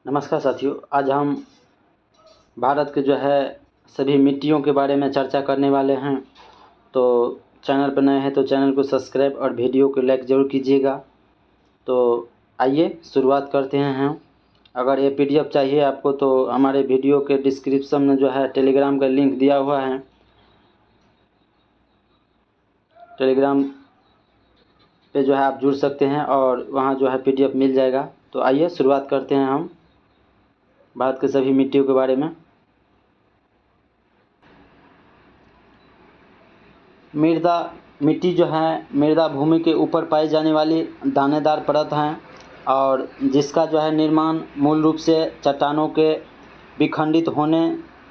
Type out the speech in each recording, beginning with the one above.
नमस्कार साथियों, आज हम भारत के जो है सभी मिट्टियों के बारे में चर्चा करने वाले हैं। तो चैनल पर नए हैं तो चैनल को सब्सक्राइब और वीडियो को लाइक ज़रूर कीजिएगा। तो आइए शुरुआत करते हैं हम। अगर ये पीडीएफ चाहिए आपको तो हमारे वीडियो के डिस्क्रिप्शन में जो है टेलीग्राम का लिंक दिया हुआ है। टेलीग्राम पे जो है आप जुड़ सकते हैं और वहाँ जो है पीडीएफ मिल जाएगा। तो आइए शुरुआत करते हैं हम भारत के सभी मिट्टियों के बारे में। मृदा मिट्टी जो है मृदा भूमि के ऊपर पाई जाने वाली दानेदार परत हैं और जिसका जो है निर्माण मूल रूप से चट्टानों के विखंडित होने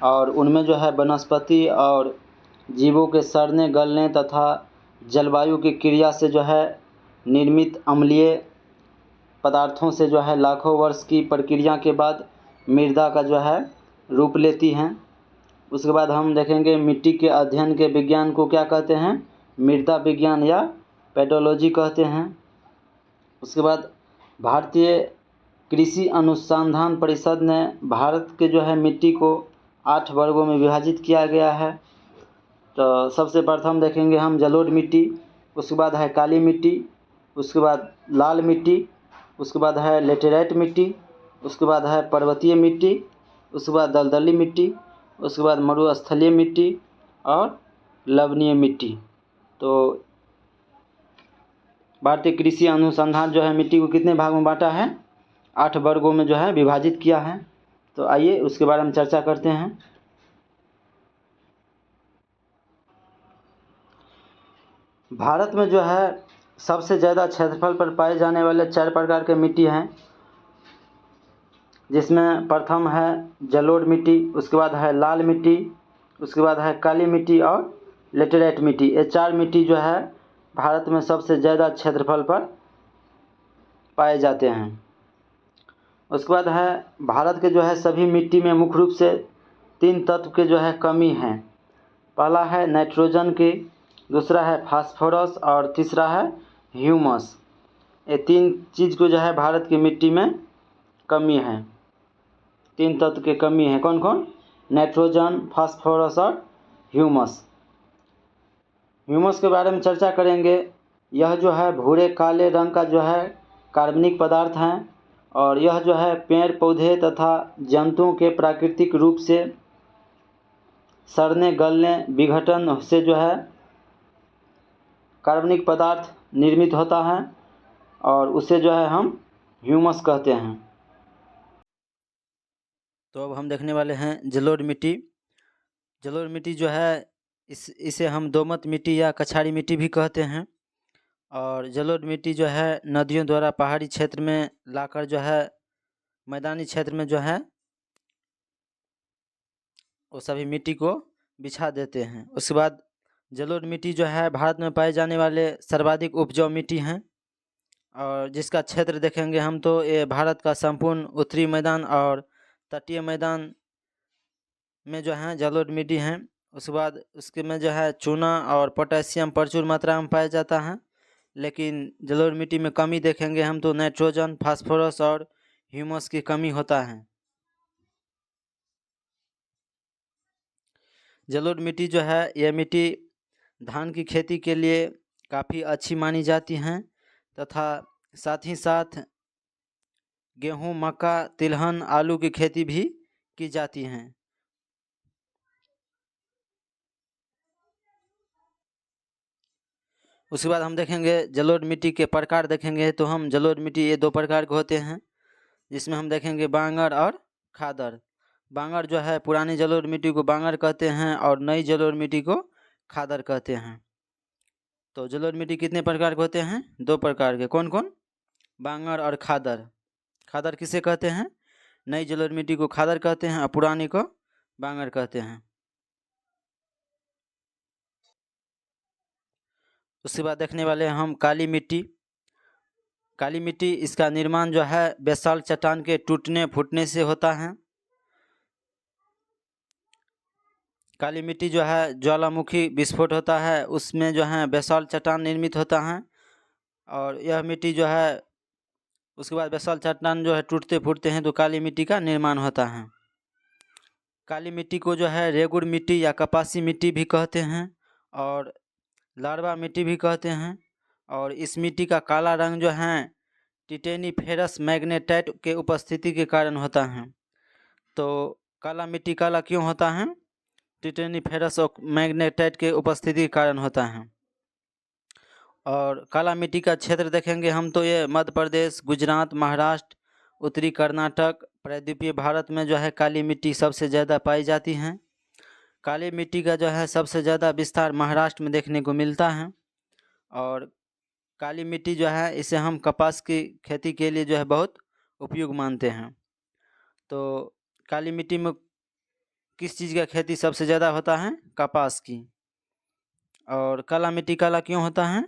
और उनमें जो है वनस्पति और जीवों के सड़ने गलने तथा जलवायु की क्रिया से जो है निर्मित अम्लीय पदार्थों से जो है लाखों वर्ष की प्रक्रिया के बाद मृदा का जो है रूप लेती हैं। उसके बाद हम देखेंगे मिट्टी के अध्ययन के विज्ञान को क्या कहते हैं, मृदा विज्ञान या पेडोलॉजी कहते हैं। उसके बाद भारतीय कृषि अनुसंधान परिषद ने भारत के जो है मिट्टी को 8 वर्गों में विभाजित किया गया है। तो सबसे प्रथम देखेंगे हम जलोढ़ मिट्टी, उसके बाद है काली मिट्टी, उसके बाद लाल मिट्टी, उसके बाद है लेटेराइट मिट्टी, उसके बाद है पर्वतीय मिट्टी, उसके बाद दलदली मिट्टी, उसके बाद मरुस्थलीय मिट्टी और लवणीय मिट्टी। तो भारतीय कृषि अनुसंधान जो है मिट्टी को कितने भाग में बांटा है, 8 वर्गों में जो है विभाजित किया है। तो आइए उसके बारे में चर्चा करते हैं। भारत में जो है सबसे ज़्यादा क्षेत्रफल पर पाए जाने वाले 4 प्रकार के मिट्टी हैं, जिसमें प्रथम है जलोढ़ मिट्टी, उसके बाद है लाल मिट्टी, उसके बाद है काली मिट्टी और लेटेराइट मिट्टी। ये 4 मिट्टी जो है भारत में सबसे ज़्यादा क्षेत्रफल पर पाए जाते हैं। उसके बाद है भारत के जो है सभी मिट्टी में मुख्य रूप से 3 तत्व के जो है कमी है। पहला है नाइट्रोजन की, दूसरा है फास्फोरस और तीसरा है ह्यूमस। ये 3 चीज़ को जो है भारत की मिट्टी में कमी है। 3 तत्व की कमी है, कौन कौन, नाइट्रोजन, फास्फोरस और ह्यूमस। ह्यूमस के बारे में चर्चा करेंगे। यह जो है भूरे काले रंग का जो है कार्बनिक पदार्थ है और यह जो है पेड़ पौधे तथा जंतुओं के प्राकृतिक रूप से सड़ने गलने विघटन से जो है कार्बनिक पदार्थ निर्मित होता है और उसे जो है हम ह्यूमस कहते हैं। तो अब हम देखने वाले हैं जलोढ़ मिट्टी। जलोढ़ मिट्टी जो है इसे हम दोमट मिट्टी या कछारी मिट्टी भी कहते हैं। और जलोढ़ मिट्टी जो है नदियों द्वारा पहाड़ी क्षेत्र में लाकर जो है मैदानी क्षेत्र में जो है वो सभी मिट्टी को बिछा देते हैं। उसके बाद जलोढ़ मिट्टी जो है भारत में पाए जाने वाले सर्वाधिक उपजाऊ मिट्टी हैं और जिसका क्षेत्र देखेंगे हम तो ये भारत का संपूर्ण उत्तरी मैदान और तटीय मैदान में जो है जलोढ़ मिट्टी हैं। उसके बाद उसके में जो है चूना और पोटेशियम प्रचुर मात्रा में पाया जाता है। लेकिन जलोढ़ मिट्टी में कमी देखेंगे हम तो नाइट्रोजन, फास्फोरस और ह्यूमस की कमी होता है। जलोढ़ मिट्टी जो है यह मिट्टी धान की खेती के लिए काफ़ी अच्छी मानी जाती हैं तथा साथ ही साथ गेहूं, मक्का, तिलहन, आलू की खेती भी की जाती हैं। उसके बाद हम देखेंगे जलोढ़ मिट्टी के प्रकार देखेंगे तो हम जलोढ़ मिट्टी ये 2 प्रकार के होते हैं, जिसमें हम देखेंगे बांगर और खादर। बांगर जो है पुरानी जलोढ़ मिट्टी को बांगर कहते हैं और नई जलोढ़ मिट्टी को खादर कहते हैं। तो जलोढ़ मिट्टी कितने प्रकार के होते हैं, 2 प्रकार के, कौन कौन, बांगर और खादर। खादर किसे कहते हैं, नई जलोढ़ मिट्टी को खादर कहते हैं और पुरानी को बांगर कहते हैं। उसके बाद देखने वाले हैं हम काली मिट्टी। काली मिट्टी इसका निर्माण जो है बेसाल्ट चट्टान के टूटने फूटने से होता है। काली मिट्टी जो है ज्वालामुखी विस्फोट होता है उसमें जो है बेसाल्ट चट्टान निर्मित होता है और यह मिट्टी जो है उसके बाद बेसाल्ट चट्टान जो है टूटते फूटते हैं तो काली मिट्टी का निर्माण होता है। काली मिट्टी को जो है रेगुड़ मिट्टी या कपासी मिट्टी भी कहते हैं और लार्वा मिट्टी भी कहते हैं। और इस मिट्टी का काला रंग जो है टिटेनीफेरस मैग्नेटाइट के उपस्थिति के कारण होता है। तो काला मिट्टी काला क्यों होता है? टिटेनीफेरस और मैग्नेटाइट के उपस्थिति के कारण होता है। और काला मिट्टी का क्षेत्र देखेंगे हम तो ये मध्य प्रदेश, गुजरात, महाराष्ट्र, उत्तरी कर्नाटक, प्रायद्वीपीय भारत में जो है काली मिट्टी सबसे ज़्यादा पाई जाती हैं। काली मिट्टी का जो है सबसे ज़्यादा विस्तार महाराष्ट्र में देखने को मिलता है। और काली मिट्टी जो है इसे हम कपास की खेती के लिए जो है बहुत उपयुक्त मानते हैं। तो काली मिट्टी में किस चीज़ का खेती सबसे ज़्यादा होता है? कपास की। और काला मिट्टी काला क्यों होता है?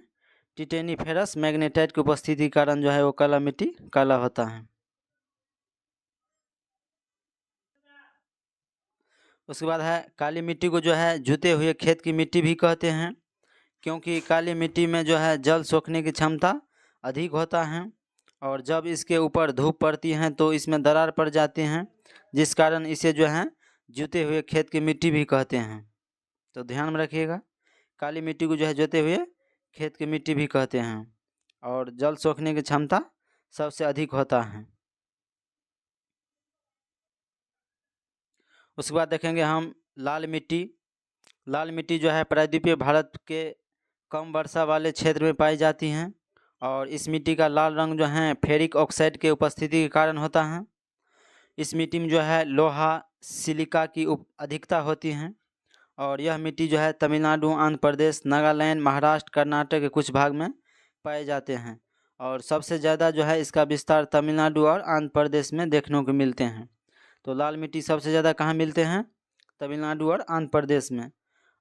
टिटेनीफेरस मैग्नेटाइट की उपस्थिति के कारण जो है वो काला मिट्टी काला होता है। उसके बाद है काली मिट्टी को जो है जुते हुए खेत की मिट्टी भी कहते हैं, क्योंकि काली मिट्टी में जो है जल सोखने की क्षमता अधिक होता है और जब इसके ऊपर धूप पड़ती है तो इसमें दरार पड़ जाती हैं, जिस कारण इसे जो है जुते हुए खेत की मिट्टी भी कहते हैं। तो ध्यान में रखिएगा, काली मिट्टी को जो है जुते हुए खेत की मिट्टी भी कहते हैं और जल सोखने की क्षमता सबसे अधिक होता है। उसके बाद देखेंगे हम लाल मिट्टी। लाल मिट्टी जो है प्रायद्वीपीय भारत के कम वर्षा वाले क्षेत्र में पाई जाती हैं और इस मिट्टी का लाल रंग जो है फेरिक ऑक्साइड के उपस्थिति के कारण होता है। इस मिट्टी में जो है लोहा, सिलिका की अधिकता होती है और यह मिट्टी जो है तमिलनाडु, आंध्र प्रदेश, नागालैंड, महाराष्ट्र, कर्नाटक के कुछ भाग में पाए जाते हैं और सबसे ज़्यादा जो है इसका विस्तार तमिलनाडु और आंध्र प्रदेश में देखने को मिलते हैं। तो लाल मिट्टी सबसे ज़्यादा कहाँ मिलते हैं? तमिलनाडु और आंध्र प्रदेश में।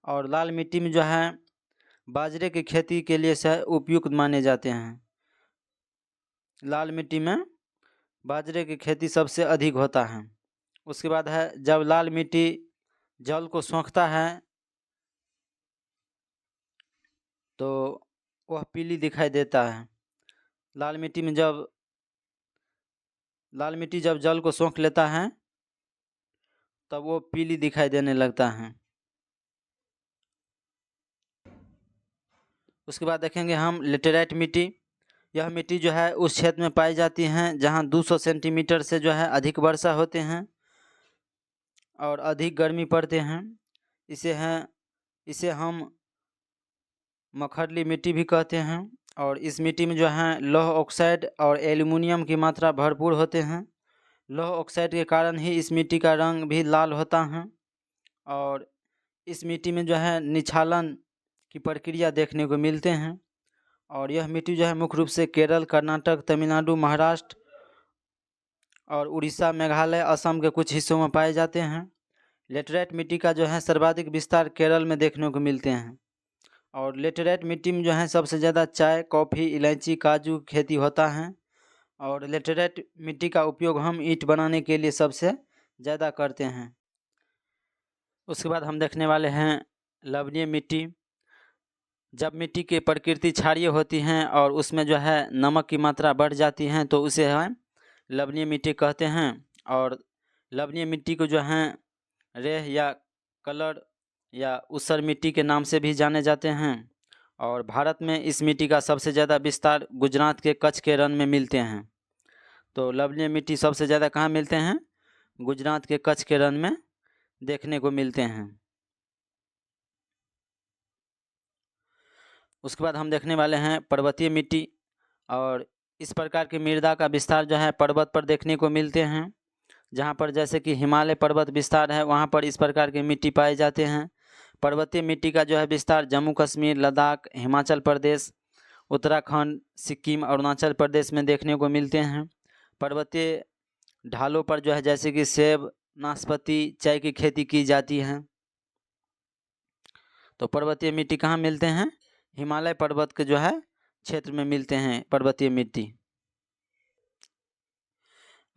और लाल मिट्टी में जो है बाजरे की खेती के लिए से उपयुक्त माने जाते हैं। लाल मिट्टी में बाजरे की खेती सबसे अधिक होता है। उसके बाद है जब लाल मिट्टी जल को सोखता है तो वह पीली दिखाई देता है। लाल मिट्टी जब जल को सोख लेता है तब वो पीली दिखाई देने लगता है। उसके बाद देखेंगे हम लेटेराइट मिट्टी। यह मिट्टी जो है उस क्षेत्र में पाई जाती हैं जहां 200 सेंटीमीटर से जो है अधिक वर्षा होते हैं और अधिक गर्मी पड़ते हैं। इसे हम मखरली मिट्टी भी कहते हैं और इस मिट्टी में जो है लौह ऑक्साइड और एल्युमिनियम की मात्रा भरपूर होते हैं। लौह ऑक्साइड के कारण ही इस मिट्टी का रंग भी लाल होता है और इस मिट्टी में जो है निछालन की प्रक्रिया देखने को मिलते हैं और यह मिट्टी जो है मुख्य रूप से केरल, कर्नाटक, तमिलनाडु, महाराष्ट्र और उड़ीसा, मेघालय, असम के कुछ हिस्सों में पाए जाते हैं। लेटेराइट मिट्टी का जो है सर्वाधिक विस्तार केरल में देखने को मिलते हैं और लेटेराइट मिट्टी में जो है सबसे ज़्यादा चाय, कॉफ़ी, इलायची, काजू खेती होता है और लेटेराइट मिट्टी का उपयोग हम ईंट बनाने के लिए सबसे ज़्यादा करते हैं। उसके बाद हम देखने वाले हैं लवणीय मिट्टी। जब मिट्टी की प्रकृति क्षारीय होती हैं और उसमें जो है नमक की मात्रा बढ़ जाती है तो उसे हम लवणीय मिट्टी कहते हैं और लवणीय मिट्टी को जो है रेह या कलर या ऊसर मिट्टी के नाम से भी जाने जाते हैं और भारत में इस मिट्टी का सबसे ज़्यादा विस्तार गुजरात के कच्छ के रण में मिलते हैं। तो लवणीय मिट्टी सबसे ज़्यादा कहाँ मिलते हैं? गुजरात के कच्छ के रण में देखने को मिलते हैं। उसके बाद हम देखने वाले हैं पर्वतीय मिट्टी और इस प्रकार की मृदा का विस्तार जो है पर्वत पर देखने को मिलते हैं। जहाँ पर जैसे कि हिमालय पर्वत विस्तार है वहाँ पर इस प्रकार की मिट्टी पाए जाते हैं। पर्वतीय मिट्टी का जो है विस्तार जम्मू कश्मीर, लद्दाख, हिमाचल प्रदेश, उत्तराखंड, सिक्किम, अरुणाचल प्रदेश में देखने को मिलते हैं। पर्वतीय ढालों पर जो है जैसे कि सेब, नाशपाती, चाय की खेती की जाती है। तो पर्वतीय मिट्टी कहाँ मिलते हैं? हिमालय पर्वत के जो है क्षेत्र में मिलते हैं पर्वतीय मिट्टी।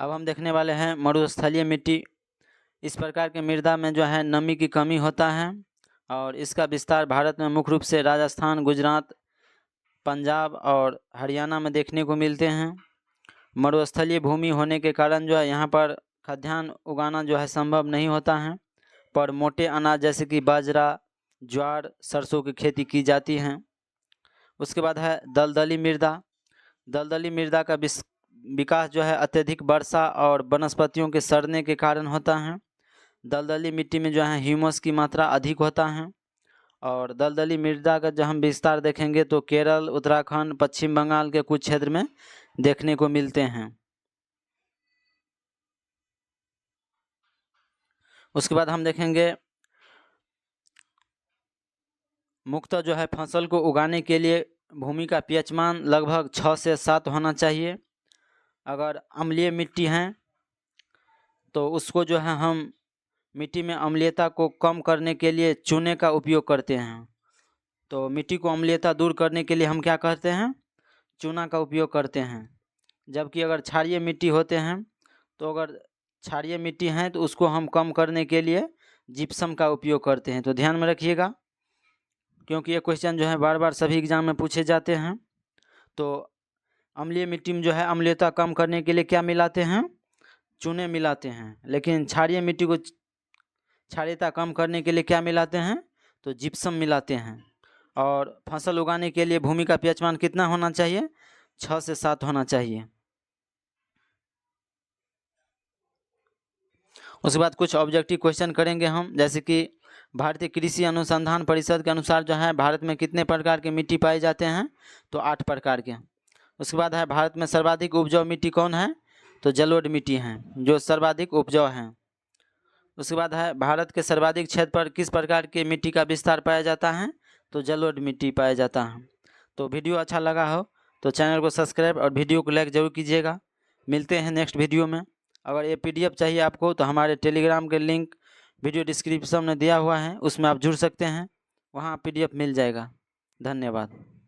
अब हम देखने वाले हैं मरुस्थलीय मिट्टी। इस प्रकार के मृदा में जो है नमी की कमी होता है और इसका विस्तार भारत में मुख्य रूप से राजस्थान, गुजरात, पंजाब और हरियाणा में देखने को मिलते हैं मरुस्थलीय भूमि होने के कारण जो है यहाँ पर खाद्यान्न उगाना जो है संभव नहीं होता है, पर मोटे अनाज जैसे कि बाजरा, ज्वार, सरसों की खेती की जाती है। उसके बाद है दलदली मृदा। दलदली मृदा का विकास जो है अत्यधिक वर्षा और वनस्पतियों के सड़ने के कारण होता है। दलदली मिट्टी में जो है ह्यूमस की मात्रा अधिक होता है। और दलदली मृदा का जब हम विस्तार देखेंगे तो केरल, उत्तराखंड, पश्चिम बंगाल के कुछ क्षेत्र में देखने को मिलते हैं। उसके बाद हम देखेंगे मुख्यतः जो है फसल को उगाने के लिए भूमि का पीएच मान लगभग 6 से 7 होना चाहिए। अगर अम्लीय मिट्टी है तो उसको जो है हम मिट्टी में अम्लीयता को कम करने के लिए चूने का उपयोग करते हैं। तो मिट्टी को अम्लीयता दूर करने के लिए हम क्या करते हैं? चूना का उपयोग करते हैं। जबकि अगर क्षारीय मिट्टी होते हैं तो अगर क्षारीय मिट्टी है तो उसको हम कम करने के लिए जिप्सम का उपयोग करते हैं। तो ध्यान में रखिएगा, क्योंकि ये क्वेश्चन जो है बार बार सभी एग्जाम में पूछे जाते हैं। तो अम्लीय मिट्टी में जो है अम्लीयता कम करने के लिए क्या मिलाते हैं? चूने मिलाते हैं। लेकिन क्षारीय मिट्टी को क्षारीयता कम करने के लिए क्या मिलाते हैं? तो जिप्सम मिलाते हैं। और फसल उगाने के लिए भूमि का पीएच मान कितना होना चाहिए? 6 से 7 होना चाहिए। उसके बाद कुछ ऑब्जेक्टिव क्वेश्चन करेंगे हम, जैसे कि भारतीय कृषि अनुसंधान परिषद के अनुसार जो है भारत में कितने प्रकार के मिट्टी पाए जाते हैं? तो 8 प्रकार के। उसके बाद है भारत में सर्वाधिक उपजाऊ मिट्टी कौन है? तो जलोढ़ मिट्टी है जो सर्वाधिक उपजाऊ है। उसके बाद है भारत के सर्वाधिक क्षेत्र पर किस प्रकार की मिट्टी का विस्तार पाया जाता है? तो जलोढ़ मिट्टी पाया जाता है। तो वीडियो अच्छा लगा हो तो चैनल को सब्सक्राइब और वीडियो को लाइक जरूर कीजिएगा। मिलते हैं नेक्स्ट वीडियो में। अगर ये PDF चाहिए आपको तो हमारे टेलीग्राम के लिंक वीडियो डिस्क्रिप्शन में दिया हुआ है, उसमें आप जुड़ सकते हैं, वहाँ PDF मिल जाएगा। धन्यवाद।